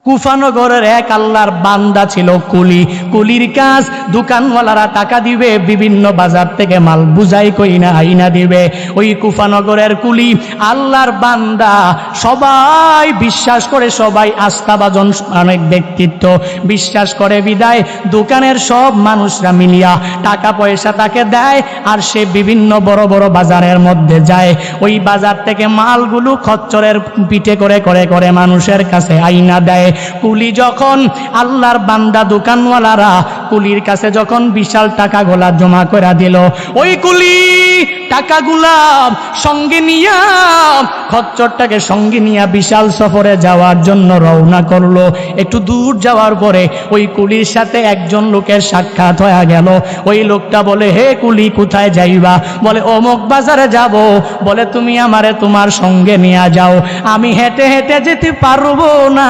কুফানগরের এক আল্লাহর বান্দা ছিল কুলি। কুলির কাজ দোকানওয়ালারা টাকা দিবে, বিভিন্ন বাজার থেকে মাল বুঝাই কইনা আইনা দিবে। ওই কুফানগরের কুলি আল্লাহর বান্দা, সবাই বিশ্বাস করে, সবাই আস্থাভাজন অনেক ব্যক্তিত্ব বিশ্বাস করে বিদায় দোকানের সব মানুষরা মিলিয়া টাকা পয়সা তাকে দেয়, আর সে বিভিন্ন বড় বড় বাজারের মধ্যে যায়। ওই বাজার থেকে মালগুলো খচ্চরের পিঠে করে করে করে মানুষের কাছে আইনা দেয়। কুলি যখন আল্লাহর বান্দা দোকানওয়ালারা কুলির কাছে যখন বিশাল টাকাগুলা জমা করে দিল, ওই কুলি টাকাগুলা সঙ্গে নিয়া, খচ্চরটাকে সঙ্গে নিয়া বিশাল সফরে যাওয়ার জন্য রওনা করলো। একটু দূর যাওয়ার পরে ওই কুলির সাথে একজন লোকের সাক্ষাৎ হয়ে গেল। ওই লোকটা বলে, হে কুলি, কোথায় যাইবা? বলে, অমুক বাজারে যাব। বলে, তুমি আমারে তোমার সঙ্গে নিয়ে যাও, আমি হেঁটে হেঁটে যেতে পারবো না,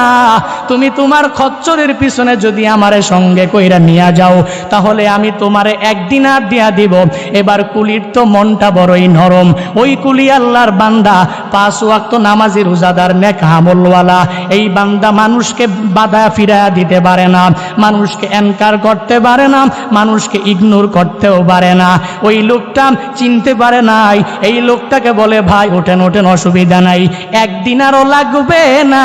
তুমি তোমার খচ্চরের পিছনে যদি আমারে সঙ্গে কইরা নিয়ে যাও তাহলে আমি তোমারে 1 দিনার দিয়া দিব। এবার কুলির তো মনটা বড়ই নরম। ওই কুলি আল্লাহর বান্দা, 5 ওয়াক্ত নামাজি, রোজাদার, নেক আমলওয়ালা। এই বান্দা মানুষকে বাধা ফিরায়া দিতে পারে না, মানুষকে এনকার করতে পারে না, মানুষকে ইগনোর করতেও পারে না। ওই লোকটা চিনতে পারে নাই। এই লোকটাকে বলে, ভাই ওঠেন ওঠেন, অসুবিধা নাই, 1 দিনারও লাগবে না,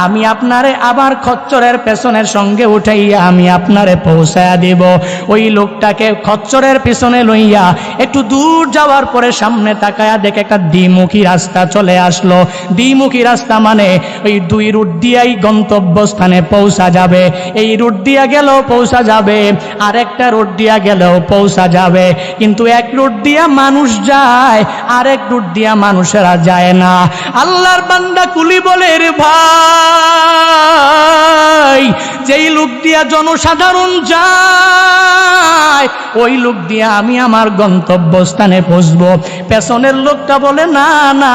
আমি আপনারে আবার খচ্চরের পেছনের সঙ্গে উঠাইয়া আমি আপনারে পৌঁছায়া দেব। ওই লোকটাকে খচ্চরের পিছনে লইয়া একটু দূর যাওয়ার পরে সামনে তাকায়া দেখে একটা দ্বিমুখী রাস্তা চলে আসলো। দ্বিমুখী রাস্তা মানে ওই 2 রুট দিয়াই গন্তব্যস্থানে পৌঁছা যাবে। এই রুট দিয়া গেলেও পৌঁছা যাবে, আর একটা রুট দিয়া গেলেও পৌঁছা যাবে, কিন্তু এক রুট দিয়া মানুষ যায়, আরেক রুট দিয়া মানুষেরা যায় না। আল্লাহর বান্দা কুলি বলে, রে ভাই, যেই লোক দিয়া জনসাধারণ যায় ওই লোক দিয়া আমি আমার গন্তব্যস্থানে পৌঁছবো। পেছনের লোকটা বলে, না না,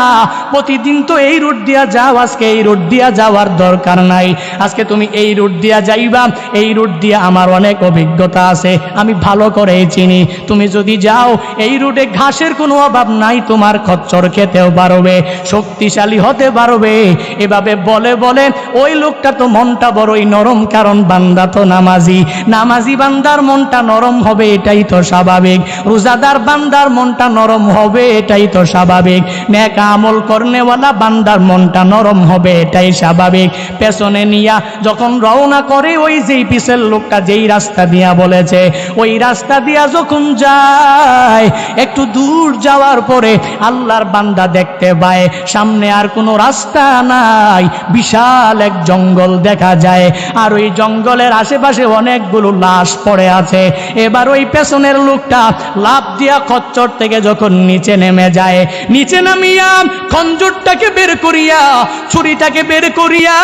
প্রতিদিন তো এই রুট দিয়া যাও, আজকে এই রুট দিয়া যাওয়ার দরকার নাই, আজকে তুমি এই রুট দিয়া যাইবা, এই রুট দিয়া আমার অনেক অভিজ্ঞতা আছে, আমি ভালো করেই চিনি, তুমি যদি যাও এই রুটে ঘাসের কোনো অভাব নাই, তোমার খচ্চর খেতেও পারবে, শক্তিশালী হতে পারবে। এভাবে বলে বলে ওই লোকটা তো মনটা বড়ই নরম, কারণ বান্দা তো নামাজি, নামাজি বান্দার মনটা নরম হবে, এটাই তো স্বাভাবিক। রোজাদার বান্দার মনটা নরম হবে, এটাই তো স্বাভাবিক। নেক আমল করনেওয়ালা বান্দার মনটা নরম হবে, এটাই স্বাভাবিক। পেছনে নিয়া যখন রওনা করে, ওই যেই পিছের লোকটা যেই রাস্তা দিয়া বলেছে ওই রাস্তা দিয়া যখন যায়, একটু দূর যাওয়ার পরে আল্লাহর বান্দা দেখতে পায় সামনে আর কোনো রাস্তা নাই, বিশাল এক জঙ্গল দেখা যায়, আর ওই জঙ্গলের আশেপাশে অনেকগুলো লাশ পড়ে আছে। এবার ওই পেছনের লোকটা লাফ দিয়া খচ্চর থেকে যখন নিচে নেমে যায়, নিচে নামিয়া খঞ্জরটাকে বের করিয়া, ছুরিটাকে বের করিয়া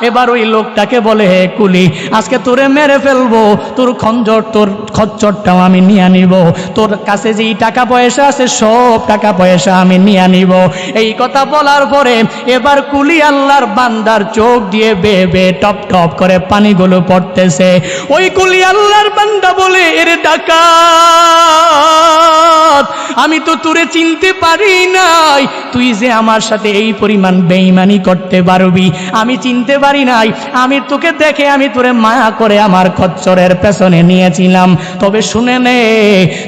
এবার ওই লোকটাকে বলে, হে কুলি, আজকে তোরে মেরে ফেলবো, তোর খঞ্জর, তোর খচ্চরটাও আমি নিয়ে নিব, তোর কাছে যেই টাকা পয়সা আছে সব টাকা পয়সা আমি নিয়ে নিব। এই কথা বলার পরে এবার কুলি আল্লাহর বান্দার চোখ দিয়ে বেয়ে বেয়ে টপ টপ করে পানিগুলো পড়তেছে। ওই কুলি আল্লাহর বান্দা বলে, এর ডাকাত, আমি তো তোরে চিনতে পারি নাই, তুই যে আমার সাথে এই পরিমাণ বেঈমানি করতে পারবি আমি চিনতে পারি নাই, আমি তোকে দেখে আমি তোরে মায়া করে আমার খচ্চরের পেছনে নিয়েছিলাম। তবে শুনে নে,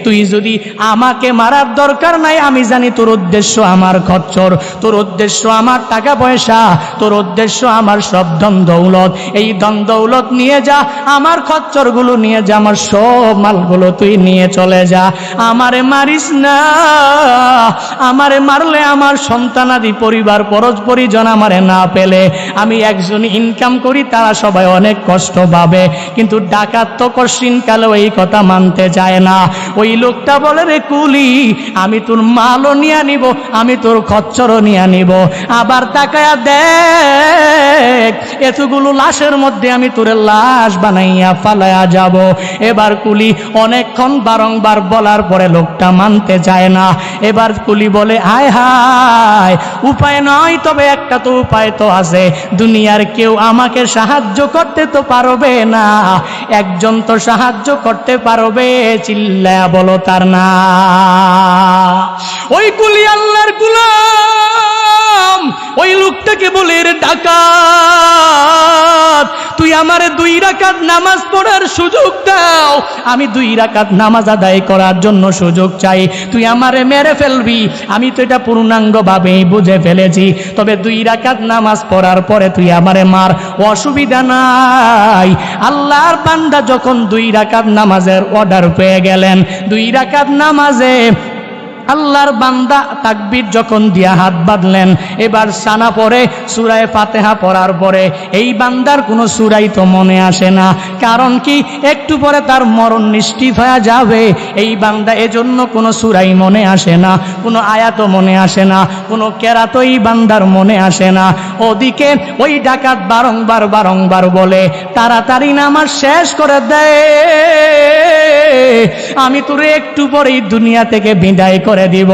তুই যদি আমাকে মারার দরকার নাই, আমি জানি তোর উদ্দেশ্য আমার খচ্চর, তোর উদ্দেশ্য আমার টাকা পয়সা, তোর উদ্দেশ্য আমার সব ধন দৌলত, এই ধন দৌলত নিয়ে যা, আমার খচ্চরগুলো নিয়ে যা, আমার সব মালগুলো তুই নিয়ে চলে যা, আমারে মারিস না, আমারে মারলে আমার সন্তানাদি পরিবার পরিজন আমারে না পেলে, আমি একজন ইনকাম করি, তারা সবাই অনেক কষ্ট পাবে, কিন্তু ডাকাত তো কশিন কালেও এই কথা মানতে চায় না। ওই লোকটা বলে, রে কুলি, আমি তোর মালও নিয়ে নিব, আমি তোর খচ্চরও নিয়ে নিব, আবার তাকায়া দেখ এতগুলো লাশের মধ্যে আমি তোরে লাশ বানাইয়া ফালাইয়া যাব। এবার কুলি অনেকক্ষণ বারংবার বলার পরে লোকটা মানতে চায় না। এবার কুলি বলে, হায় হায়, উপায় নয়, তবে একটা তো উপায় তো আছে, দুনিয়ার কেউ আমাকে সাহায্য করতে তো পারবে না, একজন তো সাহায্য করতে পারবে, চিল্লায়া বলো তার না। ওই কুলি আল্লাহর গোলাম ওই লোকটাকে বলে, রে ডাকাত, তুই আমারে 2 রাকাত নামাজ পড়ার সুযোগ দাও, আমি 2 রাকাত নামাজ আদায় করার জন্য সুযোগ চাই। তুই আমারে মেরে ফেলবি, আমি তো এটা পূর্ণাঙ্গভাবে বুঝে ফেলেছি, তবে 2 রাকাত নামাজ পড়ার পরে তুই আমারে মার, অসুবিধা নাই। আল্লাহর বান্দা যখন 2 রাকাত নামাজের অর্ডার পেয়ে গেলেন, 2 রাকাত নামাজে আল্লাহর বান্দা তাকবীর যখন দিয়া হাত বাঁধলেন, এবার সানা পড়ে সূরা ফাতিহা পড়ার পরে এই বান্দার কোনো সূরাই তো মনে আসে না। কারণ কি, একটু পরে তার মরণ নিশ্চিত হয়ে যাবে। এই বান্দা এজন্য কোনো সূরাই মনে আসে না, কোনো আয়াতও মনে আসে না, কোনো কেরাত এই বান্দার মনে আসে না। ওদিকে ওই ডাকাত বারংবার বলে, তাড়াতাড়ি নামাজ শেষ করে দে, আমি তোরে একটু পরেই দুনিয়া থেকে বিদায় করে দিব,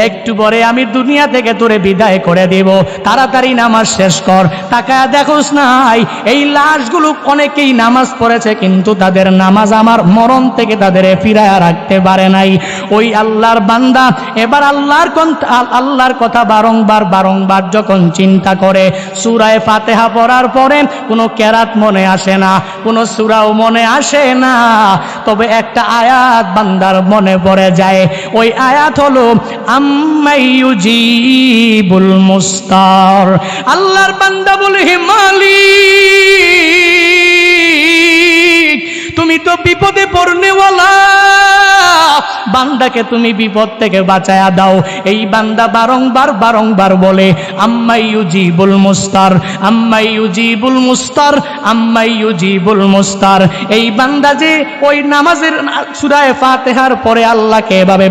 একটু পরে আমি দুনিয়া থেকে তোরে বিদায় করে দিব, তাড়াতাড়ি নামাজ শেষ কর। তাকায়া দেখোস নাই এই লাশগুলো অনেকেই নামাজ পড়েছে, কিন্তু তাদের নামাজ আমার মরণ থেকে তাদের ফিরায়া রাখতে পারে নাই। ওই আল্লাহর বান্দা এবার আল্লাহর কথা বারংবার যখন চিন্তা করে, সূরা ফাতিহা পড়ার পরে কোনো কেরাত মনে আসে না, কোনো সূরাও মনে আসে না, তবে একটা আয়াত বান্দার মনে পড়ে যায়। ওই আয়াত হলো আম্মাইয়ুজিবুল মুস্তার। আল্লাহর বান্দা বলে, হে মালিক, তুমি তো বিপদে পড়নেওয়ালা, বান্দাকে তুমি বিপদ থেকে বাঁচায়া দাও। এই বান্দা বারংবার বলে, আম্মাইয়ুজিবুল মুস্তার, আম্মাইয়ুজিবুল মুস্তার, আম্মাইয়ুজিবুল মুস্তার। এই বান্দা যে ওই নামাজের সূরা ফাতিহার পরে আল্লাহকে এভাবে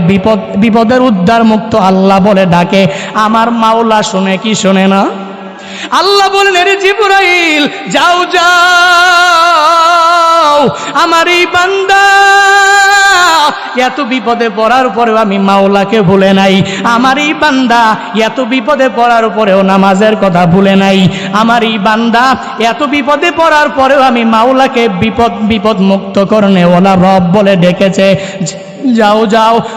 বিপদের উদ্ধার মুক্ত আল্লাহ বলে ডাকে, আমার মাওলা শুনে কি শোনে না? আল্লাহ বলেন, রে জিবরাইল, যাও আমার এই বান্দা এত বিপদে পড়ার পরেও আমি মাওলাকে ভুলে নাই, আমার এই বান্দা এত বিপদে পড়ার পরেও নামাজের কথা ভুলে নাই, আমার এই বান্দা এত বিপদে পড়ার পরেও আমি মাওলাকে বিপদ মুক্ত করনে ওলা রব বলে ডেকেছে। যাও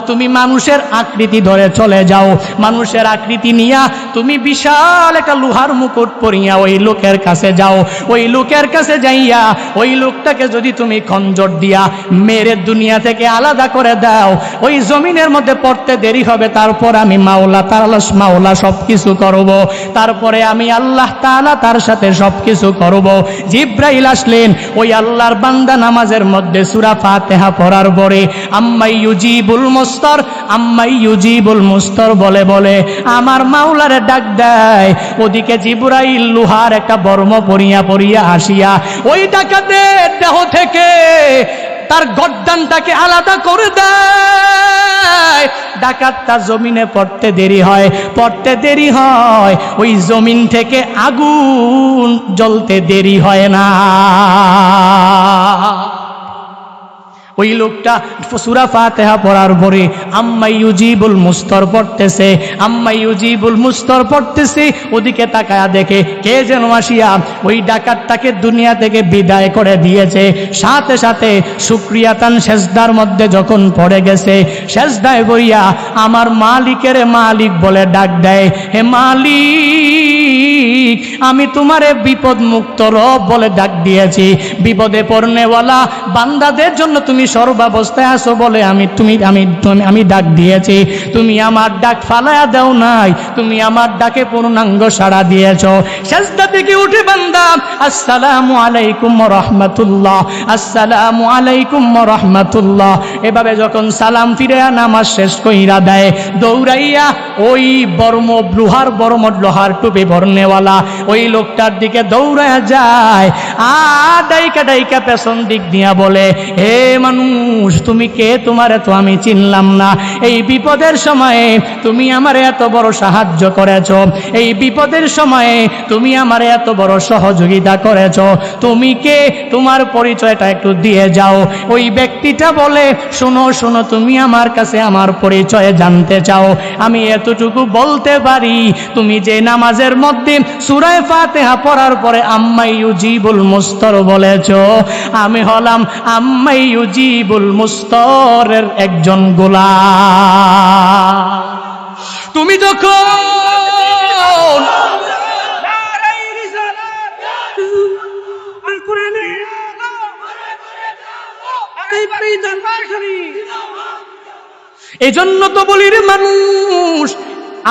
তুমি মানুষের আকৃতি ধরে চলে যাও, মানুষের আকৃতি নিয়া তুমি বিশাল একটা লোহার মুকুট পরিয়া ওই লোকের কাছে যাও। ওই লোকের কাছে যাইয়া ওই লোকটাকে যদি তুমি খঞ্জর দিয়া মেরে দুনিয়া থেকে আলাদা করে দাও, ওই জমিনের মধ্যে পড়তে দেরি হবে, তারপর আমি মাওলা সবকিছু করব, তারপরে আমি আল্লাহ তাআলা তার সাথে সবকিছু করব। জিবরাইল আসলেন, ওই আল্লাহর বান্দা নামাজের মধ্যে সূরা ফাতিহা পড়ার পরে আম্মাইয়ুজিবুল মুস্তার, আম্মাইয়ুজিবুল মুস্তার বলে আমার মাওলারে ডাক দেয়। ওদিকে জিবরাইল লোহার একটা বর্ম পরিয়া আসিয়া ওই ডাকাতের দেহ থেকে তার গর্দানটাকে আলাদা করে দেয়। ডাকাতটা জমিনে পড়তে দেরি হয়, ওই জমিন থেকে আগুন জ্বলতে দেরি হয় না। ওই লোকটা সূরা ফাতিহা পড়ার পরে আম্মাইয়ুজিবুল মুস্তার পড়তেছে, ওদিকে তাকায়া দেখে কে যেন আসিয়া ওই ডাকাতটাকে দুনিয়া থেকে বিদায় করে দিয়েছে। সাথে সাথে শুকরিয়াতান সেজদার মধ্যে যখন পড়ে গেছে, সেজদায় বইয়া আমার মালিকের মালিক বলে ডাক দেয়, হে মালিক, আমি তোমারে বিপদ মুক্ত রব বলে ডাক দিয়েছি, বিপদে পড়নেওয়ালা বান্দাদের জন্য তুমি সর্বাবস্থায় আছো বলে আমি ডাক দিয়েছি, তুমি আমার ডাক ফালায়া দাও নাই, তুমি আমার ডাকে পূর্ণাঙ্গ সাড়া দিয়েছ। সেজদা থেকে উঠে বান্দা আসসালামু আলাইকুম ওয়া রাহমাতুল্লাহ, আসসালামু আলাইকুম ওয়া রাহমাতুল্লাহ এভাবে যখন সালাম ফিরে নামাজ শেষ কইরা দেয়, দৌড়াইয়া ওই লোহার টুপি পরনেওয়ালা ওই লোকটার দিকে দৌড়ায়া যায়, ডাইকা পেছন দিক দিয়া বলে, হে মানুষ মানুষ তুমি কে, তোমারে তো আমি চিনলাম না, এই বিপদের সময়ে তুমি আমারে এত বড় সাহায্য করেছ, এই বিপদের সময়ে তুমি আমারে এত বড় সহযোগিতা করেছ, তুমি কে, তোমার পরিচয়টা একটু দিয়ে যাও। ওই ব্যক্তিটা বলে, শোনো শোনো, তুমি আমার কাছে আমার পরিচয় জানতে চাও, আমি এতটুকু বলতে পারি, তুমি যে নামাজের মধ্যে সূরা ফাতিহা পড়ার পরে আম্মাই ইউজিবুল মুস্তার বলেছ, আমি হলাম আম্মাই ইউজিবুল মুস্তারের একজন গোলাম। তুমি যখন এজন্য তো বলি রে মানুষ,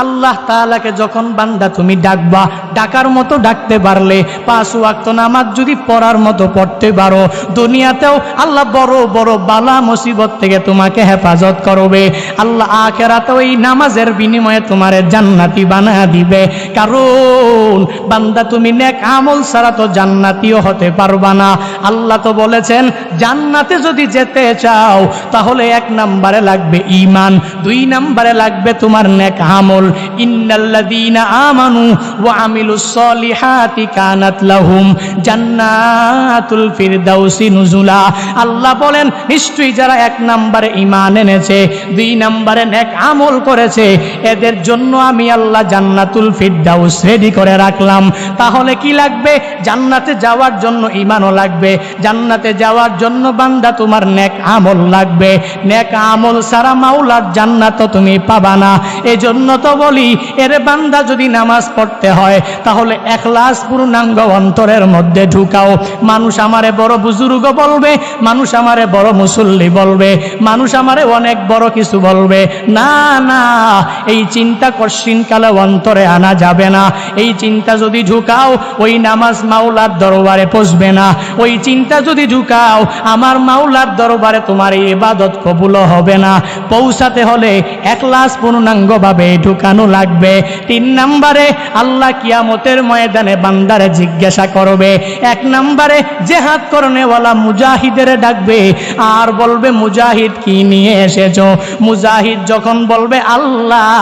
আল্লাহ তাআলাকে যখন বান্দা তুমি ডাকবা, ডাকার মতো ডাকতে পারলে, 5 ওয়াক্ত নামাজ যদি পড়ার মতো পড়তে পারো, দুনিয়াতেও আল্লাহ বড় বড় বালা মুসিবত থেকে তোমাকে হেফাজত করবে। আল্লাহ আখিরাতেও এই নামাজের বিনিময়ে তোমারে জান্নাতি বানায়া দিবে। কারণ বান্দা তুমি নেক আমল ছাড়া তো জান্নাতিও হতে পারবা না। আল্লাহ তো বলেছেন জান্নাতে যদি যেতে চাও তাহলে 1 নম্বরে লাগবে ঈমান, 2 নম্বরে লাগবে তোমার নেক আমল। ইন্নাল্লাযীনা আমানু ওয়া আমিলুস সলিহাতি কানাত লাহুম জান্নাতুল ফিরদাউসি নুজুলা। আল্লাহ বলেন নিশ্চয়ই যারা 1 নম্বরে ঈমান এনেছে, 2 নম্বরে নেক আমল করেছে, এদের জন্য আমি আল্লাহ জান্নাতুল ফিরদাউস রেডি করে রাখলাম। তাহলে কি লাগবে? জান্নাতে যাওয়ার জন্য ঈমানও লাগবে, জান্নাতে যাওয়ার জন্য বান্দা তোমার নেক আমল লাগবে। নেক আমল ছাড়া মাওলার জান্নাত তুমি পাবা না। এজন্য তো বলি এরে বান্দা যদি নামাজ পড়তে হয় তাহলে ইখলাস পূর্ণাঙ্গ অন্তরের মধ্যে ঢুকাও। মানুষ আমারে বড় বুজুর্গ বলবে, মানুষ আমারে বড় মুসল্লি বলবে, মানুষ আমারে অনেক বড় কিছু বলবে, না না, এই চিন্তা কশিনকালে অন্তরে আনা যাবে না। এই চিন্তা যদি ঢুকাও ওই নামাজ মাওলার দরবারে পৌঁছবে না। ওই চিন্তা যদি ঢুকাও আমার মাওলার দরবারে তোমার এই ইবাদত কবুল হবে না। পৌঁছাতে হলে ইখলাস পূর্ণাঙ্গভাবে ঢুকানো লাগবে। 3 নম্বরে আল্লাহ কিয়ামতের ময়দানে বান্দারে জিজ্ঞাসা করবে। 1 নম্বরে জিহাদ করনেওয়ালা মুজাহিদের ডাকবে আর বলবে মুজাহিদ কি নিয়ে এসেছো? মুজাহিদ যখন বলবে আল্লাহ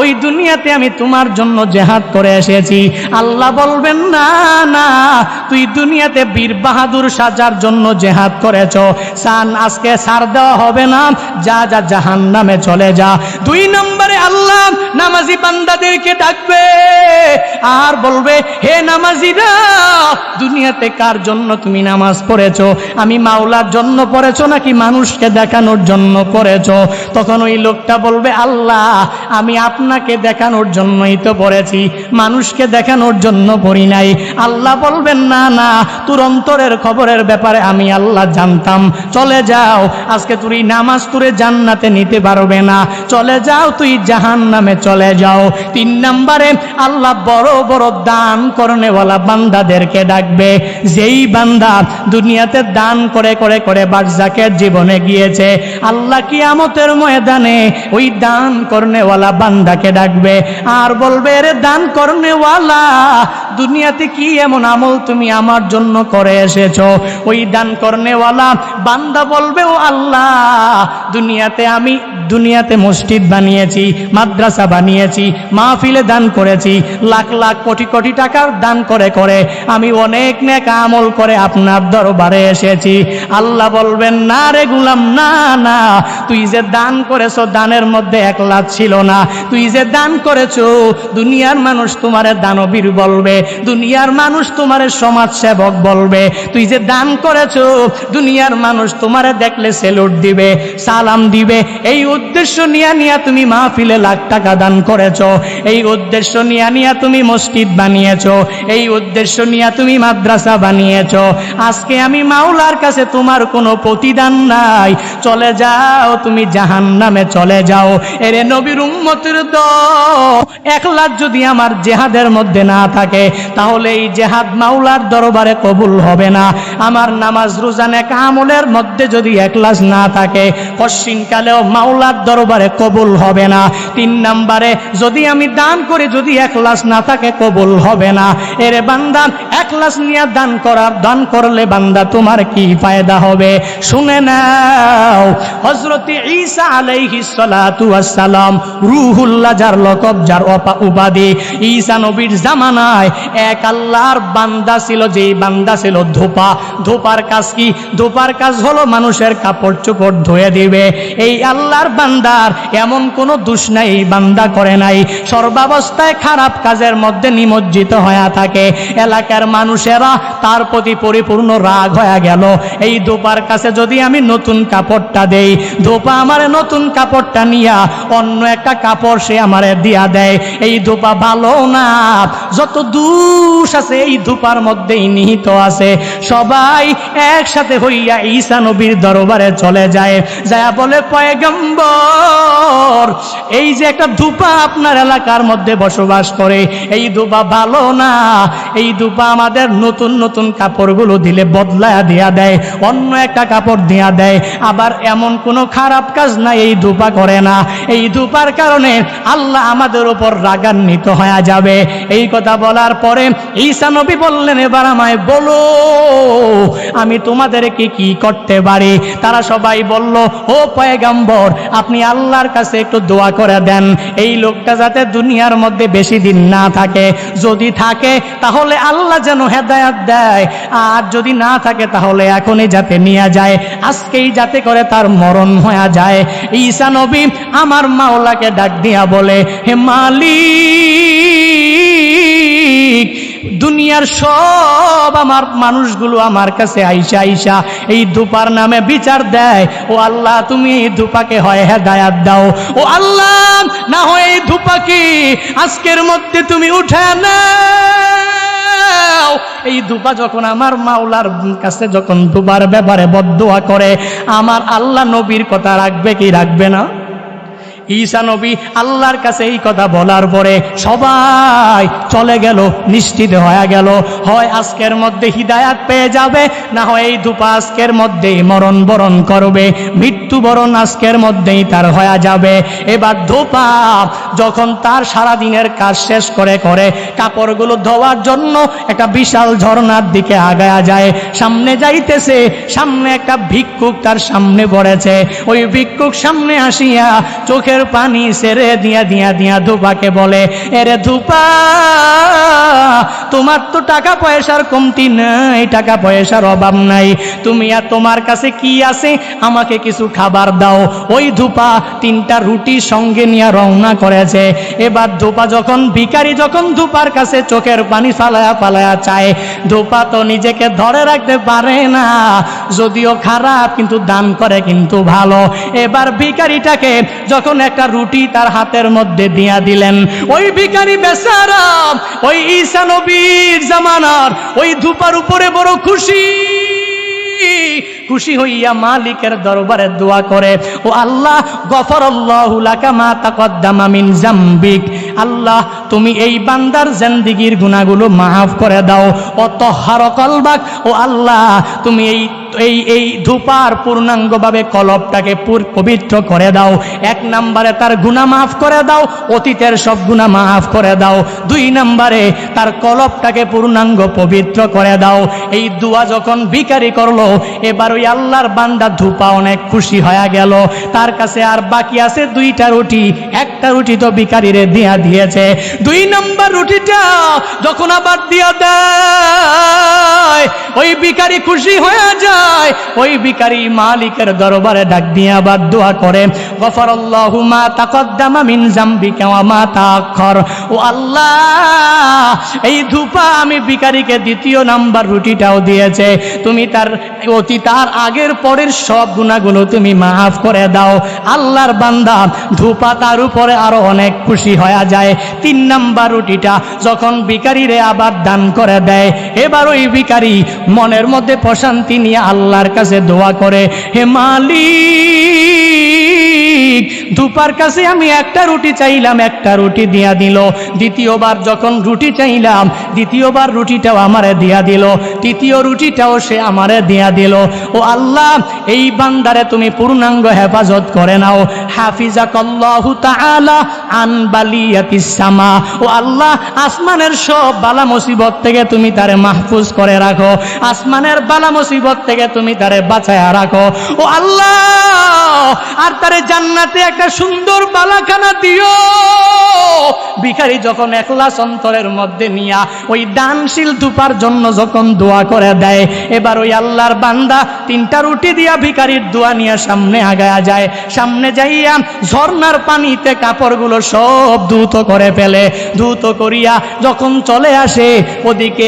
ওই দুনিয়াতে আমি তোমার জন্য জিহাদ করে এসেছি, আল্লাহ বলবেন না না, তুই দুনিয়াতে বীর বাহাদুর সাজার জন্য জিহাদ করেছো, সান আজকে ছাড় দেওয়া হবে না, যা যা জাহান্নামে চলে যা। 2 নম্বরে আল্লাহ নামাজি বান্দাদেরকে ডাকবে আর বলবে হে নামাজিরা, দুনিয়াতে কার জন্য তুমি নামাজ পড়েছো? আমি মাওলার জন্য পড়েছো নাকি মানুষকে দেখানোর জন্য পড়েছো? তখন ওই লোকটা বলবে আল্লাহ আমি আপনাকে দেখানোর জন্যই তো পড়েছি, মানুষকে দেখানোর জন্য পড়ি নাই। আল্লাহ বলবেন না না, তোর অন্তরের খবরের ব্যাপারে আমি আল্লাহ জানতাম, চলে যাও, আজকে তুই নামাজ তোরে জান্নাতে নিতে পারবে না, চলে যাও, তুই জাহান্নামে চলে যাও। 3 নম্বরে আল্লাহ বড় বড় দান করনেওয়ালা বান্দাদেরকে ডাকবে। যেই বান্দা দুনিয়াতে দান করে করে করে বারজাকের জীবনে গিয়েছে, আল্লাহ কিয়ামতের ময়দানে ওই দান করনেওয়ালা বান্দাকে ডাকবে আর বলবে রে দান করনেওয়ালা, দুনিয়াতে কি এমন আমল তুমি আমার জন্য করে এসেছো? ওই দান করনেওয়ালা বান্দা বলবে ও আল্লাহ দুনিয়াতে মসজিদ বানিয়েছি, মাদ্রাসা বানিয়েছি, মাহফিলে দান করেছি, লাখ লাখ কোটি কোটি টাকার দান করে করে আমি অনেক নেক আমল করে আপনার দরবারে এসেছি। আল্লাহ বলবেন না রে গোলাম, না না, তুই যে দান করেছো দানের মধ্যে ইখলাস ছিল না। তুই যে দান করেছো দুনিয়ার মানুষ তোমারে দানবীর বলবে, দুনিয়ার মানুষ তোমারে সমাজ সেবক বলবে। তুই যে দান করেছো দুনিয়ার মানুষ তোমারে দেখলে সেলুট দিবে, সালাম দিবে। এই উদ্দেশ্য নিয়ে তুমি মাহফিলে লাখ টাকা দান করেছো, এই উদ্দেশ্য নিয়ে তুমি মসজিদ বানিয়েছো, এই উদ্দেশ্য নিয়ে তুমি মাদ্রাসা বানিয়েছো। আজকে আমি মাওলার কাছে তোমার কোনো প্রতিদান নাই, চলে যাও, তুমি জাহান্নামে চলে যাও। এরে নবীর উম্মতের দল, ইখলাস যদি আমার জিহাদের মধ্যে না থাকে তাহলে এই জিহাদ মাওলার দরবারে কবুল হবে না। আমার নামাজ রোজা নেক আমলের মধ্যে যদি ইখলাস না থাকে কশিনকালেও মাওলার দরবারে কবুল হবে না। তিন নাম্বারে যদি আমি দান করে যদি ইখলাস না থাকে কবুল হবে না। এর বান্দা ইখলাস নিয়ে দান করলে বান্দা তোমার কি ফায়দা হবে? শুনে নাও, হযরত ঈসা আলাইহিস সালাতু ওয়াস সালাম রূহুল্লাহ, যার লকব, যার উপাধি, ঈসা নবীর জামানায় এক আল্লাহর বান্দা ছিল, যেই বান্দা ছিল ধোপা। ধোপার কাজ কি? ধোপার কাজ হলো মানুষের কাপড় চোপড় ধুয়ে দিবে। এই আল্লাহর বান্দার এমন কোনো দোষ নাই, এই বান্দা করে নাই, সর্বাবস্থায় খারাপ কাজের মধ্যে নিমজ্জিত হয়ে থাকে। এলাকার মানুষেরা তার প্রতি পরিপূর্ণ রাগ হয়ে গেল। এই ধোপার কাছে যদি আমি নতুন কাপড়টা দেই, ধোপা আমারে নতুন কাপড়টা নিয়া অন্য একটা কাপড় সে আমারে দিয়া দেয়। এই ধোপা ভালো না, যত দোষ আছে এই ধোপার মধ্যেই নিহিত আছে। সবাই একসাথে হইয়া ঈসা নবীর দরবারে চলে যায়, যায় বলে, পয়গম্বর, এই যে একটা ধোপা আপনার এলাকার মধ্যে বসবাস করে, এই ধোপা ভালো না, এই ধোপা আমাদের নতুন নতুন কাপড়গুলো দিলে বদলায়া দিয়া দেয়, অন্য একটা কাপড় দিয়া দেয়, আবার এমন কোনো খারাপ কাজ না এই ধোপা করে না। এই ধোপার কারণে আল্লাহ আমাদের উপর রাগান্বিত হয়ে যাবে। এই কথা বলার পরে ঈসা নবী বললেন, এবার আমায় বলো আমি তোমাদেরকে কি করতে পারি? তারা সবাই বলল, ও পয়গম্বর, আপনি আল্লাহর কাছে একটু দোয়া করে দেন, এই লোকটা যাতে দুনিয়ার মধ্যে বেশি দিন না থাকে, যদি থাকে তাহলে আল্লাহ যেন হেদায়েত দেয়, আর যদি না থাকে তাহলে এখনই যাতে নিয়ে যায়, আজকেই যাতে করে তার মরণ হয়ে যায়। ঈসা নবী আমার মাওলাকে ডাক দিয়া বলে, হে মালিক, দুনিয়ার সব আমার মানুষগুলো আমার কাছে আইসা আইসা এই ধোপার নামে বিচার দেয়। ও আল্লাহ, তুমি এই ধোপাকে হয় হেদায়েত দাও। ও আল্লাহ, না হয় এই ধোপাকে আজকের মধ্যে তুমি উঠে নাও। এই ধোপা যখন আমার মাওলার কাছে যখন ধোপার ব্যাপারে বদদোয়া করে, আমার আল্লাহ নবীর কথা রাখবে কি রাখবে না? ঈসা নবী আল্লাহর কাছে এই কথা বলার পরে সবাই চলে গেল, নিশ্চিত হয়ে গেল, হয় আজকের মধ্যে হিদায়াত পেয়ে যাবে, না হয় এই ধোপা আজকের মধ্যেই মরণ বরণ করবে, মৃত্যুবরণ আজকের মধ্যেই তার হয়ে যাবে। এবার ধোপা যখন তার সারাদিনের কাজ শেষ করে কাপড়গুলো ধোয়ার জন্য একটা বিশাল ঝর্ণার দিকে আগায়া যায়, সামনে যাইতেছে, সামনে একটা ভিক্ষুক তার সামনে পড়েছে। ওই ভিক্ষুক সামনে আসিয়া চোখের পানি ছেড়ে দিয়া দিয়া দিয়া ধোপাকে বলে, এরে ধোপা, তোমার তো টাকা পয়সার কমতি নাই, টাকা পয়সার অভাব নাই, তুমি আর তোমার কাছে কি আছে, আমাকে কিছু খাবার দাও। ওই ধোপা 3টা রুটি সঙ্গে নিয়ে রওনা করেছে। এবার ধোপা যখন ভিখারি যখন ধোপার কাছে চোখের পানি ফালায়া ফালায়া চায়, ধোপা তো নিজেকে ধরে রাখতে পারে না, যদিও খারাপ কিন্তু দান করে কিন্তু ভালো। এবার ভিখারিটাকে যখন একটা রুটি তার হাতের মধ্যে দিয়া দিলেন, ওই ভিখারি বেচারা ওই ঈসা নবীর জামানার ওই ধোপার উপরে বড় খুশি হইয়া মালিকের দরবারে দোয়া করে, ও আল্লাহ, গফরাল্লাহু লাকা মা তাকদ্দামা মিন জামবিক, আল্লাহ তুমি এই বান্দার জিন্দেগীর গুনাহগুলো মাফ করে দাও। ও তাহহার কলবাক, ও আল্লাহ তুমি এই ধূপার পূর্ণাঙ্গভাবে কলবটাকে পবিত্র করে দাও। 1 নম্বরে তার গুনাহ মাফ করে দাও, অতীতের সব গুনাহ মাফ করে দাও। 2 নম্বরে তার কলবটাকে পূর্ণাঙ্গ পবিত্র করে দাও। এই দোয়া যখন ভিখারি করলো, এবার ওই আল্লাহর বান্দা ধূপা অনেক খুশি হয়ে গেল। তার কাছে আর বাকি আছে 2টা রুটি, 1টা রুটি তো ভিখারিরে দিয়া দিয়েছে, 2 নম্বর রুটিটা যখন আবার দিয়া দেয়, ওই ভিখারি খুশি হয়ে যায়। ওই ভিখারি মালিকের দরবারে ডাক দিয়ে আবার দোয়া করে, গফরাল্লাহু মা তাকদ্দামা মিন জামবিকা ওয়া মা তাআখার, ও আল্লাহ, এই ধূপা আমি ভিখারিকে 2য় নাম্বার রুটিটাও দিয়েছে, তুমি তার আগের পরের সব গুনাহগুলো তুমি মাফ করে দাও। আল্লাহর বান্দা ধূপা তার উপরে আরো অনেক খুশি হয়ে যায়। 3 নাম্বার রুটিটা যখন ভিখারিরে আবার দান করে দেয়, এবার ওই ভিখারি মনের মধ্যে প্রশান্তি নিয়ে আল্লাহর কাছে দোয়া করে, হে মালিক, ঠিক ধূপার কাছে আমি একটা রুটি চাইলাম, একটা রুটি দিয়া দিল। দ্বিতীয়বার যখন রুটি চাইলাম, দ্বিতীয়বার রুটিটাও আমারে দিয়া দিল, তৃতীয় রুটিটাও সে আমারে দিয়া দিল। ও আল্লাহ, এই বান্দারে তুমি পূর্ণাঙ্গ হেফাজত করে নাও। হাফিজাকাল্লাহু তাআলা আন বালিয়াতিস সামা। ও আল্লাহ, আসমানের সব বালা মুসিবত থেকে তুমি তারে মাহফুজ করে রাখো, আসমানের বালা মুসিবত থেকে তুমি তারে বাঁচায়া রাখো। ও আল্লাহ, আর তারে জান্নাতে একটা সুন্দর বালাখানা দিও। ভিখারি যখন ইখলাস অন্তরের মধ্যে নিয়া ওই দানশীল ধূপার জন্য যখন দোয়া করে দেয়, এবার ওই আল্লাহর বান্দা তিনটা রুটি দিয়া ভিখারির দোয়া নিয়ে সামনে আগায়া যায়। সামনে যাইয়া ঝর্ণার পানিতে কাপড়গুলো সব ধুত করে ফেলে। ধুত করিয়া যখন চলে আসে, ওদিকে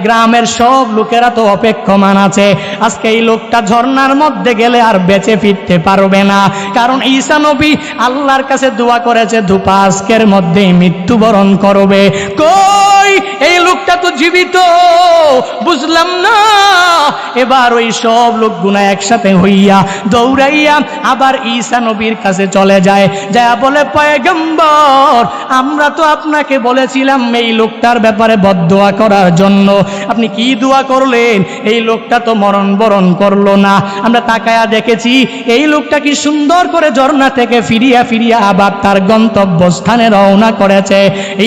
গ্রামের সব লোকেরা তো অপেক্ষমান আছে। আজকে এই লোকটা ঝর্ণার মধ্যে গেলে আর বেঁচে ফিরতে পারবে না, কারণ ঈসা নবী আল্লাহর কাছে দোয়া করেছে ধূপা আজকের মধ্যেই মৃত্যুবরণ করবে। কই, এই লোকটা তো জীবিত, বুঝলাম না। এবার ওই সব লোকগুনা একসাথে হইয়া দৌড়াইয়া আবার ঈসা নবীর কাছে চলে যায়। যা বলে, পয়গম্বর, আমরা তো আপনাকে বলেছিলাম এই লোকটার ব্যাপারে বদদোয়া করার জন্য, আপনি কি দোয়া করলেন? এই লোকটা তো মরণ বরণ করলো না। আমরা তাকায়া দেখেছি এই লোকটা কি সুন্দর করে ঝর্ণা থেকে ফিরিয়া ফিরিয়া আবার তার গন্তব্যস্থানে রওনা করেছে।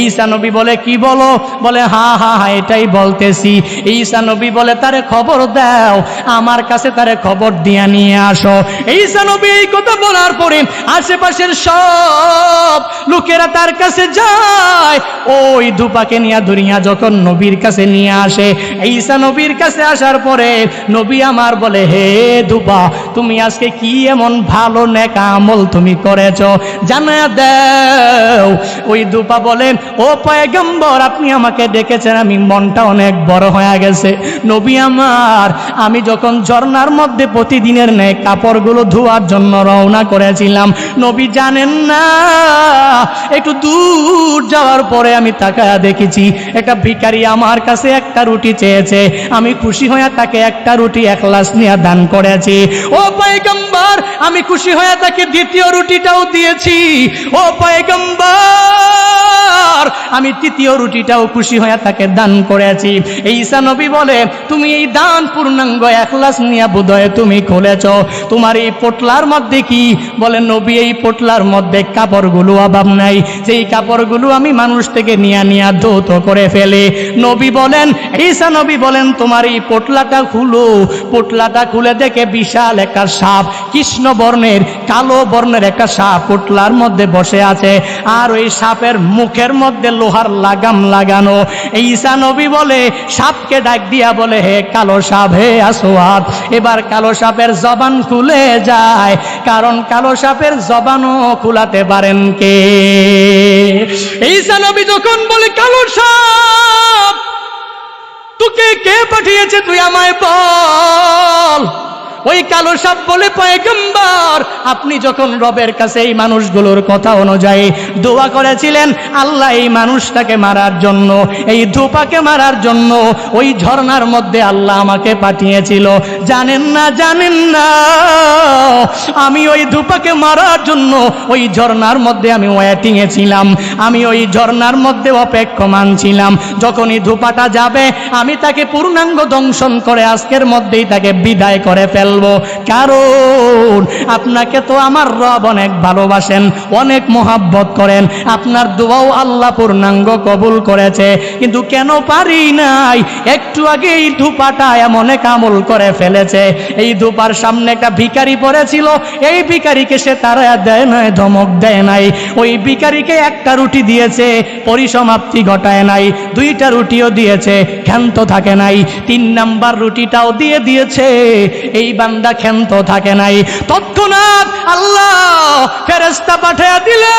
ঈসা নবী বলে, কি বলো? বলে, হা হা হা, এটাই বলতেছি। ঈসা নবী বলে, তারে খবর দাও, আমার কাছে তারে খবর দিয়া নিয়ে আসো। ঈসা নবী এই কথা বলার পরে আশেপাশের সব লোকেরা তার কাছে যায়। ওই ধূপাকে নিয়ে দুনিয়া যখন নবীর কাছে নিয়ে আসে, ঈসা নবীর কাছে আসার পরে নবী আমার বলে, হে ধূপা, তুমি আজকে কি এমন ভালো নেক আমল তুমি করেছো, জানা দাও। ওই ধূপা বলেন, ও পয়গম্বর, আপনি আমাকে ডেকেছেন, আমি মনটা অনেক বড় হয়ে গেছে। নবী আমার, আমি যখন ঝর্ণার মধ্যে প্রতিদিনের ন্যায় কাপড়গুলো ধোয়ার জন্য রওনা করেছিলাম, নবী জানেন না, একটু দূর যাওয়ার পরে আমি তাকায়া দেখেছি একটা ভিখারি আমার কাছে একটা রুটি চেয়েছে। আমি খুশি হয়ে তাকে একটা রুটি ইখলাস নিয়ে দান করেছি। ও পয়গম্বর, আমি খুশি হয়ে তাকে দ্বিতীয় রুটিটাও দিয়েছি। ও পয়গম্বর, আমি তৃতীয় রুটিটাও খুশি হয়ে তাকে দান করেছি। ঈসা নবী বলে, তুমি এই দান পূর্ণাঙ্গ ইখলাস নিয়ে বোধহয় তুমি খুলেছ। তোমার এই পোটলার মধ্যে কি? বলে, নবী, এই পোটলার মধ্যে কাপড়গুলো অভাব নাই, সেই কাপড়গুলো আমি মানুষ থেকে নিয়ে নিয়ে ধৌত করে ফেলে। নবী বলেন, ঈসা নবী বলেন, তোমার এই পোটলাটা খুলো। পোটলাটা খুলে দেখে বিশাল একটা সাপ, কৃষ্ণ বর্ণের, কালো বর্ণের একটা সাপ পোটলার মধ্যে বসে আছে, আর ওই সাপের মুখের মধ্যে লোহার লাগাম লাগানো। ঈসা নবী বলে, সাপকে ডাক দিয়া বলে, হে কালো সাপ, হে আসওয়াদ। এবার কালো সাপের জবান খুলে যায়, কারণ কালো সাপের জবানও খুলাতে পারেন কে? ঈসা নবী যখন বলে, কালো সাপ, তোকে কে পাঠিয়েছে, তুই আমায় বল। ওই কালো সাপ বলে, পয়গম্বর, আপনি যখন রবের কাছে এই মানুষগুলোর কথা অনুযায়ী দোয়া করেছিলেন, আল্লাহ এই মানুষটাকে মারার জন্য, এই ধূপাকে মারার জন্য ওই ঝর্ণার মধ্যে আল্লাহ আমাকে পাঠিয়েছিল। জানেন না, জানেন না, আমি ওই ধূপাকে মারার জন্য ওই ঝর্ণার মধ্যে আমি ওয়েটিংয়ে ছিলাম, আমি ওই ঝর্ণার মধ্যে অপেক্ষমান ছিলাম। যখনই ধূপাটা যাবে, আমি তাকে পূর্ণাঙ্গ দংশন করে আজকের মধ্যেই তাকে বিদায় করে ফেলব। কারণ আপনাকে তো আমার রব অনেক ভালোবাসেন, অনেক মোহাব্বত করেন, আপনার দোয়াও আল্লাহ পূর্ণাঙ্গ কবুল করেছে। কিন্তু কেন পারি নাই? একটু আগে এই ধূপাটা এমন এক আমল করে ফেলেছে। এই ধূপার সামনে একটা ভিখারি পড়েছিল, এই ভিখারিকে সে তাড়া দেয় নাই, ধমক দেয় নাই। ওই ভিখারিকে একটা রুটি দিয়েছে, পরিসমাপ্তি ঘটায় নাই। দুইটা রুটিও দিয়েছে, ক্ষান্ত থাকে নাই। 3 নাম্বার রুটিটাও দিয়ে দিয়েছে, এই বান্দা ক্ষান্ত থাকে নাই। তৎক্ষণাৎ আল্লাহ ফেরেশতা পাঠিয়ে দিলেন।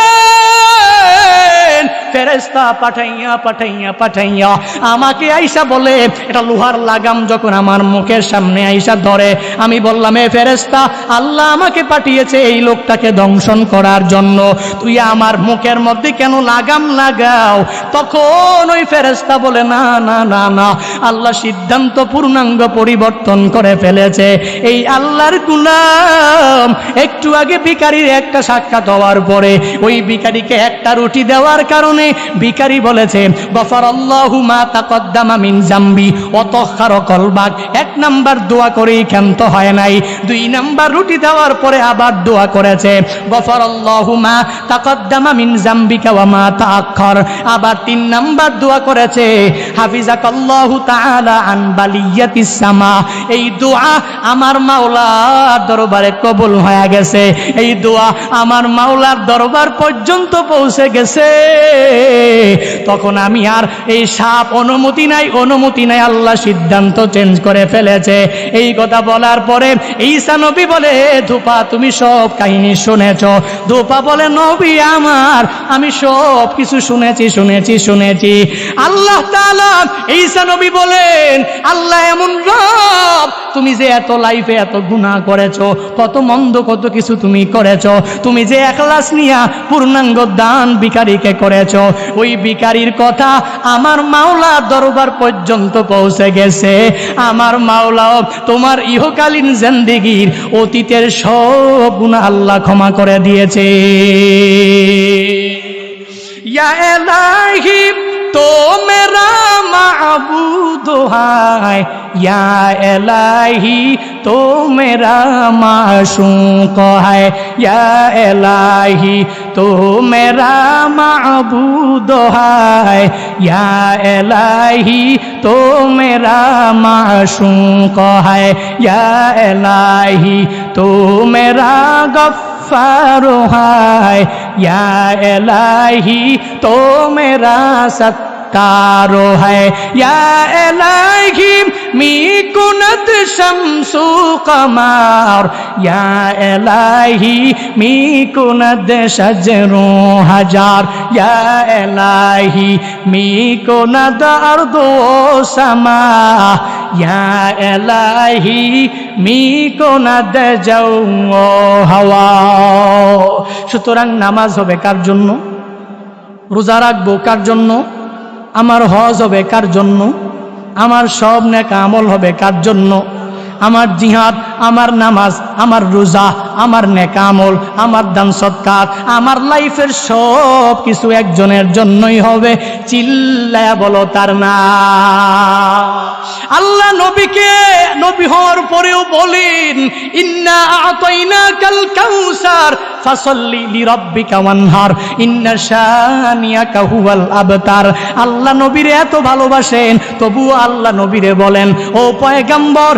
ফেরেশতা পাঠাইয়া আমাকে আইসা বলে, এটা লোহার লাগাম যখন আমার মুখের সামনে আইসা ধরে, আমি বললাম, এ ফেরেশতা, আল্লাহ আমাকে পাঠিয়েছে এই লোকটাকে দংশন করার জন্য, তুই আমার মুখের মধ্যে কেন লাগাম লাগাও? তখন ওই ফেরেশতা বলে, না না না না, আল্লাহ সিদ্ধান্ত পূর্ণাঙ্গ পরিবর্তন করে ফেলেছে। এই আল্লাহর গোলাম একটু আগে ভিখারির একটা সাক্ষাৎ হওয়ার পরে ওই ভিখারিকে একটা রুটি দেওয়ার কারণে ভিখারি বলেছে, গফারাল্লাহু মা তাকদ্দামা মিন জামবি ওয়া তাহহারা কলবাক। এক নাম্বার দোয়া করেই ক্ষান্ত হয় নাই, দুই নাম্বার রুটি দেওয়ার পরে আবার দোয়া করেছে, গফারাল্লাহু মা তাকদ্দামা মিন জামবিকা ওয়া মা তাআখার। আবার তিন নাম্বার দোয়া করেছে, হাফিজাকাল্লাহু তাআলা আন বালিয়াতিস সামা। এই দোয়া আমার মাওলার দরবারে কবুল হয়ে গেছে, এই দোয়া আমার মাওলার দরবার পর্যন্ত পৌঁছে গেছে। তখন আমি আর এই সাপ অনুমতি নাই, আল্লাহ সিদ্ধান্ত চেঞ্জ করে ফেলেছে। এই কথা বলার পরে ঈসা নবী বলে, ধোপা তুমি সব কাহিনী শুনেছ? ধোপা বলে, নবী আমার, আমি সব কিছু শুনেছি। আল্লাহ তাআলা, ঈসা নবী বলেন, আল্লাহ এমন রব, তুমি যে এত লাইফে এত গুনাহ করেছো, কত মন্দ কত কিছু তুমি করেছো, তুমি যে ইখলাস নিয়া পূর্ণাঙ্গ দান ভিখারিকে করেছো, ওই ভিখারির কথা আমার মাওলার দরবার পর্যন্ত পৌঁছে গেছে। আমার মাওলাও তোমার ইহকালীন জিন্দেগীর অতীতের সব গুনাহ আল্লাহ ক্ষমা করে দিয়েছে। ইয়া ইলাহি তো মেরা মাবুদ হায়, ইয়া ইলাহি তো মেরা মাশূক হায়, ইয়া ইলাহি তো মেরা মাবুদ হায়, ইয়া ইলাহি তো মেরা মাশূক হায়, ইয়া ইলাহি তো মেরা गफ्फारो है, या इलाही तो मेरा सत्तारो है, या इलाही मी कुनत शम्सु कमर, या इलाही मी कुनत शजरो हजार, या इलाही मी कुनत अर्दो समा, या इलाही मी कुनत जाऊ হাওয়া। সুতরাং নামাজ হবে কার জন্য? রোজা রাখবো কার জন্য? আমার হজ হবে কার জন্য? আমার সব নেক আমল হবে কার জন্য? আমার জিহাদ, আমার নামাজ, আমার রোজা, আমার নেক আমল, আমার দান সদকা, আমার লাইফের সব কিছু একজনের জন্যই হবে। চিল্লায়া বলো তার নাম। আল্লাহ নবীকে নবী হওয়ার পরেও বলেন, ইন্না আতাইনাকাল কাউসার ফাসাল্লি লিরাব্বিকা ওয়ানহার, ইন্না শানিয়াকা হুয়াল আবতার। আল্লাহ নবীরে এত ভালোবাসেন, তবুও আল্লাহ নবীরে বলেন, ও পয়গম্বর,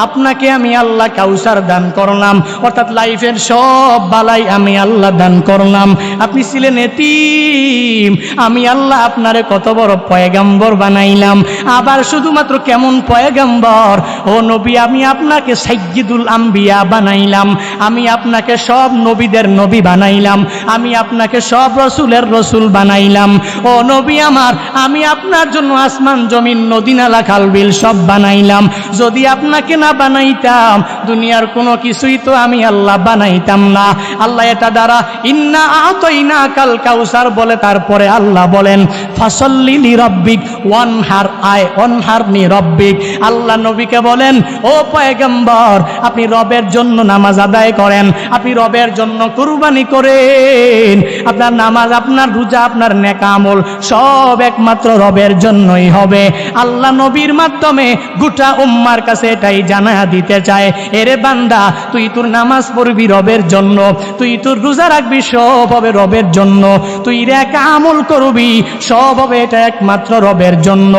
আপনাকে আমি আল্লাহ কাউসার দান করলাম, অর্থাৎ লাইফের সব বালাই আমি আল্লাহ দান করলাম। আপনি ছিলেন এতিম, আমি আল্লাহ আপনারে কত বড় পয়গম্বর বানাইলাম। আবার শুধুমাত্র কেমন পয়গম্বর? ও নবী, আমি আপনাকে সাইয়্যিদুল আম্বিয়া বানাইলাম, আমি আপনাকে সব নবীদের নবী বানাইলাম, আমি আপনাকে সব রসুলের রসুল বানাইলাম। ও নবী আমার, আমি আপনার জন্য আসমান জমিন নদী নালা খাল বিল সব বানাইলাম। যদি আপনাকে না বানাইতাম, দুনিয়ার কোনো কিছুই তো আমি আল্লাহ বানাইতাম না। আল্লাহ এটা দ্বারা ইন্না আতাইনাকাল কাউসার বলে, তারপরে আল্লাহ বলেন, ফাসাল্লি লিরাব্বিক ওয়ানহার, আয় ওয়ানহার নি রব্বিক। আল্লাহ নবীকে বলেন, ও পয়গম্বর, আপনি রবের জন্য নামাজ আদায় করেন, আপনি রবের জন্য কুরবানি করেন। আপনার নামাজ, আপনার রোজা, আপনার নেক আমল সব একমাত্র রবের জন্যই হবে। আল্লাহ নবীর মাধ্যমে গোটা উম্মার কাছে এটাই জানায়া দিতে চায়, এরে বান্দা, তুই তোর নামাজ পড়বি রবের জন্য, তুই তোর রোজা রাখবি সব হবে রবের জন্য, তুই নেক আমল করবি সব হবে এটা একমাত্র রবের জন্য।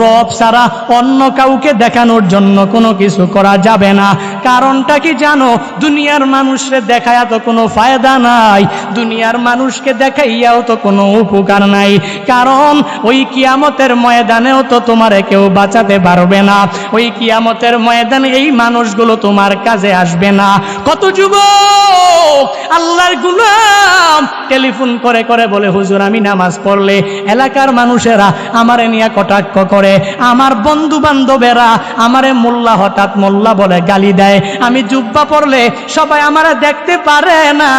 রব ছাড়া অন্য কাউকে দেখানোর জন্য কোনো কিছু করা যাবে না। কারণটা কি জানো? দুনিয়ার মানুষরে দেখায়া তো কোনো ফায়দা নাই, দুনিয়ার মানুষকে দেখাইয়াও তো কোনো উপকার নাই, কারণ ওই কিয়ামতের ময়দানেও তো তোমারে কেউ বাঁচাতে পারবে না। ওই কিয়ামতের ময়দানে এই মানুষগুলো তোমার কাজে আসবে না। কত যুবক আল্লাহর গোলাম টেলিফোন করে করে বলে, হুজুর আমি নামাজ পড়লে এলাকার মানুষেরা আমারে নিয়ে কটাক্ষ করে, আমার বন্ধু বান্ধবেরা আমারে মোল্লা হঠাৎ মোল্লা বলে গালি দেয়, আমি জুব্বা পড়লে সবাই আমারে দেখতে পারে না,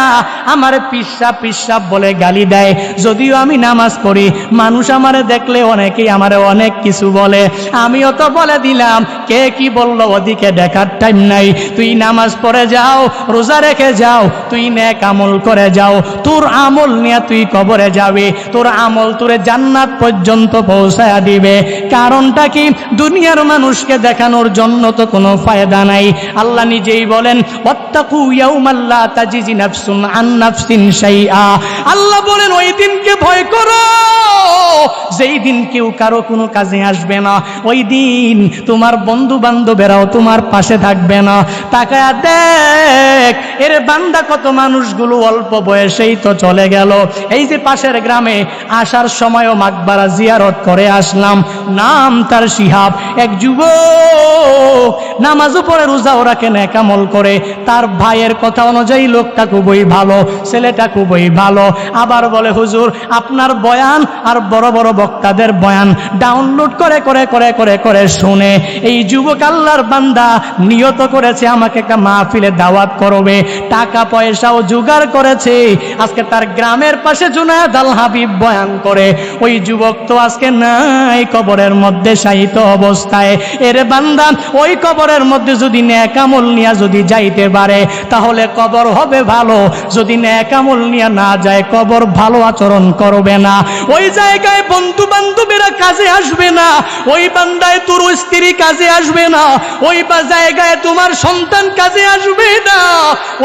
আমারে পিসাব পিসাব বলে গালি দেয়। যদিও আমি নামাজ পড়ি, মানুষ আমারে দেখলে অনেকেই আমারে অনেক কিছু বলে। আমিও তো বলে দিলাম, কে কি বললো ওদিকে দেখার টাইম নাই। তুই নামাজ পড়ে যাও, রোজা রেখে যাও, তুই নেক আমল করে যাও, তোর আমল নিয়ে তুই কবরে যাবে, তোর আমল তোরে জান্নাত পর্যন্ত পৌঁছায়া দিবে। কারণটা কি? দুনিয়ার মানুষকে দেখানোর জন্য তো কোনো ফায়দা নাই। আল্লাহ নিজেই বলেন, ওয়াত্তাকু ইয়াউমান লা তাজিজি নাফসুন আন নাফসিন শাইআ। আল্লাহ বলেন ওই দিনকে ভয় করো যেই দিন কেউ কারো কোনো কাজে আসবে না। ওই দিন তোমার বন্ধু বান্ধবেরাও তোমার পাশে থাকবে না। তাকায়া দেখ এর বান্দা কত মানুষগুলো অল্প বয়সেই তো চলে গেল। এই যে পাশের গ্রামে আসার সময়ও মাকবারা জিয়ারত করে আসলাম, নাম তার শিহাব, এক যুবক নামাজও পড়ে রোজাও রাখে নেক আমল করে। তার ভাইয়ের কথা অনুযায়ী লোকটা খুবই ভালো, ছেলেটা খুবই ভালো। আবার বলে, হুজুর আপনার বয়ান আর বড় বড় বক্তাদের বয়ান ডাউনলোড করে করে করে করে করে শুনে এই যুবক আল্লাহর বান্দা নিয়ত করেছে আমাকে একটা মাহফিলে দাওয়াত করবে, টাকা পয়সাও জোগাড় করেছে। আজকে তার গ্রামের পাশে জুনায়েদ আল হাবিব বয়ান করে, ওই যুবক তো আজকে নাই, কবরের মধ্যে শায়িত অবস্থায়। এর বান্দা ওই কবরের মধ্যে যদি নেক আমল নিয়ে যদি যাইতে পারে তাহলে কবর হবে ভালো, যদি নেক আমল নিয়ে না যায় কবর ভালো আচরণ করবে না। ওই জায়গায় বন্ধু বান্ধবেরা কাজে আসবে না, ওই বান্দায় তোর স্ত্রী কাজে আসবে না, ওই জায়গায় তোমার সন্তান কাজে আসবে না,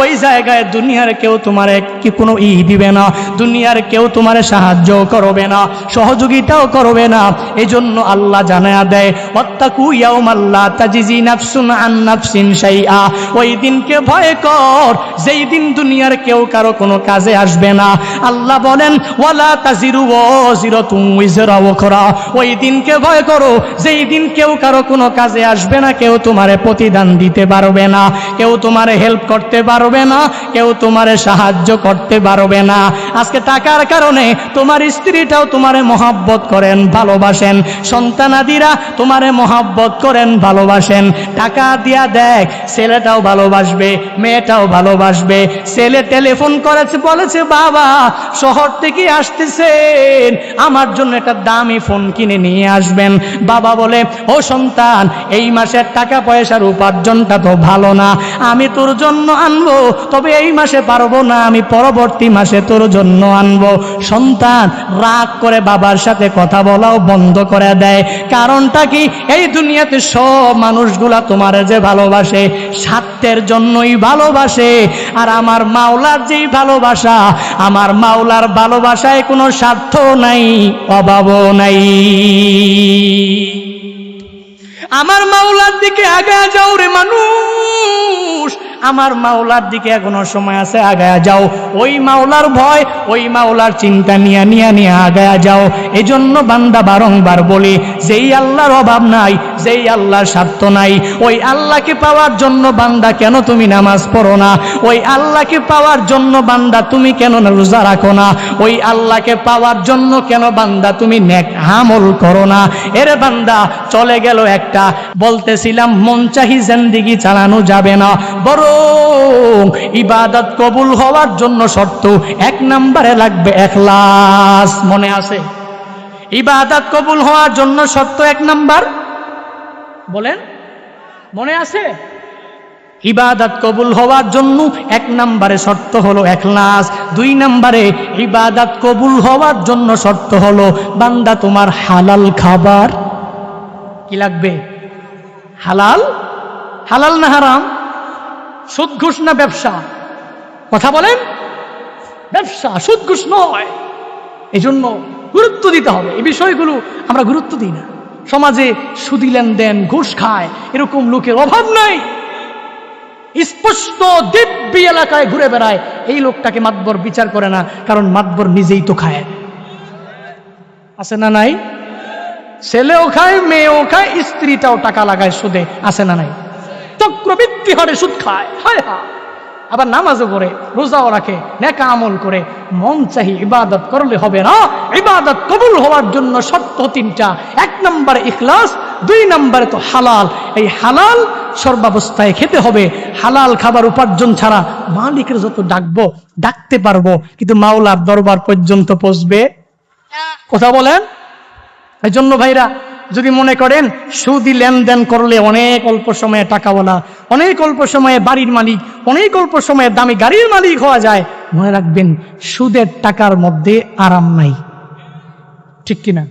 ওই জায়গায় দুনিয়ার কেউ তোমার কি কোনো দিবে না, দুনিয়ার কেউ তোমার সাহায্য করবে না, সহযোগিতাও করবে না। এজন্য আল্লাহ জানায়া দেয়, ওয়াত্তাকু ইয়াউমান লা তাজিজি নাফসুন আন নাফসিন শাইআ। ওই দিনকে ভয় কর যেই দিন দুনিয়ার কেউ কারো কোনো কাজে আসবে না। আল্লাহ বলেন, ওয়ালা তাজিরু ওয়াজিরাতুন উযরা উখরা। ওই দিনকে ভয় করো যেই দিন কেউ কারো কোনো কাজে আসবে না, কেউ তোমারে প্রতিদান দিতে পারবে না, কেউ তোমারে হেল্প করতে পারবে না, কেউ তোমারে সাহায্য করতে পারবে না। আজকে টাকার কারণে তোমার স্ত্রীটাও তোমারে মহব্বত করেন, ভালোবাসেন, সন্তানাদিরা তোমারে মহব্বত করেন, ভালোবাসেন। টাকা দিয়া দেখ ছেলেটাও ভালোবাসবে, মেয়েটাও ভালোবাসবে। ছেলে টেলিফোন করেছে, বলেছে বাবা শহর থেকে আসতেছেন, আমার জন্য একটা দামি ফোন কিনে নিয়ে আসবেন। বাবা বলে, ও সন্তান এই মাসের টাকা পয়সার উপার্জনটা তো ভালো না, আমি তোর জন্য আনবো, তবে এই মাসে পারবো না, আমি পরবর্তী মাসে তোর জন্য আনবো। সন্তান রাগ করে বাবার সাথে কথা বলাও বন্ধ করে দেয়। কারণটা কি? এই দুনিয়াতে সব মানুষগুলা তোমার যে ভালোবাসে স্বার্থের জন্যই ভালোবাসে। আর আমার মাওলার যেই ভালোবাসা, আমার মাওলার ভালোবাসায় কোনো স্বার্থ নাই, অভাবও নাই। আমার মাওলার দিকে আগায় যাও রে মানুষ, আমার মাওলার দিকে এখনো সময় আছে, আগায়া যাও। ওই মাওলার ভয়, ওই মাওলার চিন্তা নিয়ে নিয়ে নিয়ে আগায়া যাও। এই জন্য বান্দা বারংবার বলি, যেই আল্লাহর অভাব নাই, যেই আল্লাহর স্বার্থ নাই, ওই আল্লাহকে পাওয়ার জন্য বান্দা কেন তুমি নামাজ পড়ো না? ওই আল্লাহকে পাওয়ার জন্য বান্দা তুমি কেন রোজা রাখো না? ওই আল্লাহকে পাওয়ার জন্য কেন বান্দা তুমি নেক আমল করো না? এর বান্দা চলে গেল একটা, বলতেছিলাম মন চাহি জিন্দেগি চালানো যাবে না, বড় ইবাদত কবুল হওয়ার জন্য শর্ত এক নম্বরে লাগবে ইখলাস। মনে আছে? ইবাদত কবুল হওয়ার জন্য শর্ত এক নম্বর, বলেন মনে আছে? ইবাদত কবুল হওয়ার জন্য এক নম্বরে শর্ত হলো ইখলাস। দুই নম্বরে ইবাদত কবুল হওয়ার জন্য শর্ত হলো বান্দা তোমার হালাল খাবার কি লাগবে? হালাল। হালাল না হারাম? সুদ ঘুষ না ব্যবসা? কথা বলেন। ব্যবসা, সুদ ঘুষ নয়। এই জন্য গুরুত্ব দিতে হবে। এই বিষয়গুলো আমরা গুরুত্ব দিই না। সমাজে সুদি লেনদেন, ঘুষ খায় এরকম লোকের অভাব নাই। স্পষ্ট দিব্যি এলাকায় ঘুরে বেড়ায়, এই লোকটাকে মাতবর বিচার করে না, কারণ মাতবর নিজেই তো খায়। আছে না নাই? ছেলেও খায়, মেয়েও খায়, স্ত্রীটাও টাকা লাগায় সুদে। আছে না নাই? চক্রবৃদ্ধি হারে সুদ খায়। হায় হায়। আবার নামাজও পড়ে, রোজাও রাখে, নেক আমল করে। মন চাহি ইবাদত করলে হবে না। ইবাদত কবুল হওয়ার জন্য শর্ত তিনটা। 1 নম্বরে ইখলাস, 2 নম্বরে তো হালাল। এই হালাল সর্বাবস্থায় খেতে হবে। হালাল খাবার উপার্জন ছাড়া মালিকের যত ডাকবো ডাকতে পারবো, কিন্তু মাওলার দরবার পর্যন্ত পৌঁছবে কথা বলেন। এই জন্য ভাইরা, যদি মনে করেন সুদি লেনদেন করলে অনেক অল্প সময়ে টাকাওয়ালা, অনেক অল্প সময়ে বাড়ির মালিক, অনেক অল্প সময়ে দামি গাড়ির মালিক হওয়া যায়, মনে রাখবেন সুদের টাকার মধ্যে আরাম নাই। ঠিক কিনা?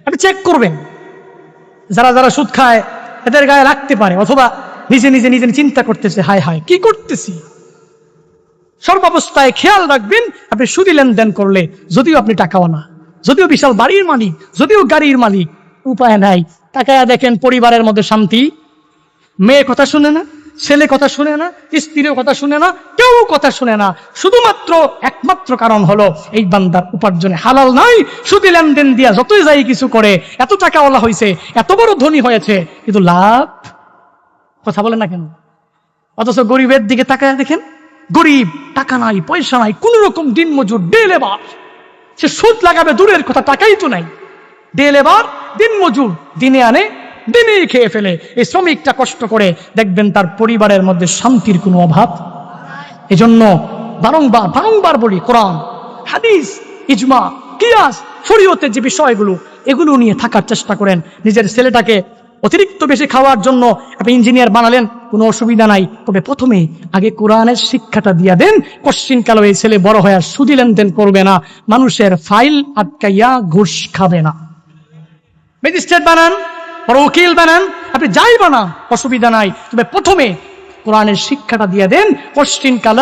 আপনি চেক করবেন, যারা যারা সুদ খায় এদের গায়ে লাগতে পারে, অথবা নিজে নিজে নিজে চিন্তা করতেছে, হায় হায় কি করতেছি। সর্বাবস্থায় খেয়াল রাখবেন, আপনি সুদি লেনদেন করলে, যদিও আপনি টাকাওয়ালা, যদিও বিশাল বাড়ির মালিক, যদিও গাড়ির মালিক, উপায় নাই। তাকায়া দেখেন পরিবারের মধ্যে শান্তি। মেয়ে কথা শুনে না, ছেলে কথা শুনে না, স্ত্রীও কথা শুনে না, কেউ কথা শুনে না। শুধুমাত্র একমাত্র কারণ হলো এই বান্দার উপার্জনে হালাল নাই। সুদি লেনদেন দিয়া যতই যাই কিছু করে, এত টাকাওয়ালা হয়েছে, এত বড় ধনী হয়েছে, কিন্তু লাভ কথা বলে না কেন? অথচ গরিবের দিকে তাকায়া দেখেন, গরিব, টাকা নাই, পয়সা নাই, কোন রকম দিন মজুর, ডে লেবার, সে সুদ লাগাবে দূরের কথা, টাকাই তো নাই। ডে লেবার, দিন মজুর, দিনে আনে দিনেই খেয়ে ফেলে। এই শ্রমিকটা কষ্ট করে, দেখবেন তার পরিবারের মধ্যে শান্তির কোনো অভাব। এজন্য বারংবার বারংবার বলি, কোরআন, হাদিস, ইজমা, কিয়াস, শরীয়তের যে বিষয়গুলো, এগুলো নিয়ে থাকার চেষ্টা করেন। নিজের ছেলেটাকে অতিরিক্ত বেশি খাওয়ার জন্য আপনি ইঞ্জিনিয়ার বানালেন, কোনো অসুবিধা নাই, তবে প্রথমে আগে কোরআনের শিক্ষাটা দিয়ে দেন। কশ্চিনকাল এই ছেলে বড় হয়ে সুদি লেনদেন করবে না, মানুষের ফাইল আটকাইয়া ঘুষ খাবে না। ম্যাজিস্ট্রেট বানান, বড় উকিল বানান, আপনি যাই বানান, অসুবিধা নাই, তবে প্রথমে কোরআনের শিক্ষাটা দিয়ে দেন। কশ্চিনকাল